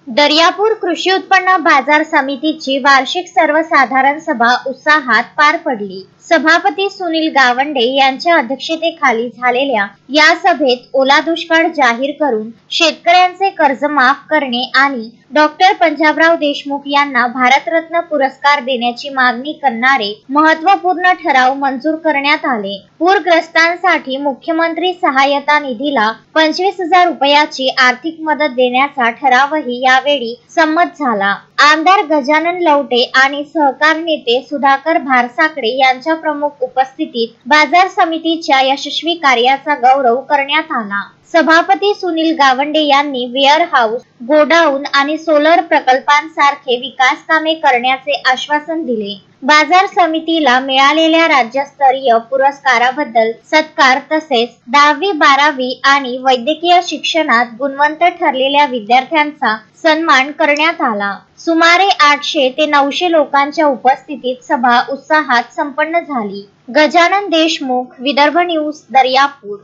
दर्यापूर कृषी उत्पन्न बाजार समितीची वार्षिक सर्वसाधारण सभा उत्साहात पार पडली। सभापती सुनील गावंडे यांच्या अध्यक्षतेखाली झालेल्या या सभेत ओला दुष्काळ जाहीर करून शेतकऱ्यांचे कर्ज माफ करणे आणि डॉक्टर पंजाबराव देशमुख यांना भारतरत्न पुरस्कार देण्याची मागणी करणारे महत्त्वपूर्ण ठराव मंजूर करण्यात आले। पूरग्रस्तांसाठी मुख्यमंत्री सहायता निधीला 25,000 रुपयाची आर्थिक मदत देण्याचा ठरावही यावेळी संमत झाला। आमदार गजानन लवटे आणि सहकार नेते सुधाकर भारसाकडे यांच्या प्रमुख उपस्थितीत बाजार समितीच्या यशस्वी कार्याचा गौरव करण्यात आला। सभापती सुनील गावंडे यांनी वेअरहाऊस, गोडाऊन आणि सोलर प्रकल्पांसारखे विकास कामे करण्याचे आश्वासन दिले। बाजार समितीला मिळालेल्या राज्यस्तरीय पुरस्काराबद्दल सत्कार तसेच 10वी 12वी आणि वैद्यकीय शिक्षणात गुणवंत ठरलेल्या विद्यार्थ्यांचा सन्मान करण्यात आला। सुमारे 800 ते 900 लोकांच्या उपस्थितीत सभा उत्साहात संपन्न झाली। गजानन देशमुख, विदर्भ न्यूज, दर्यापूर।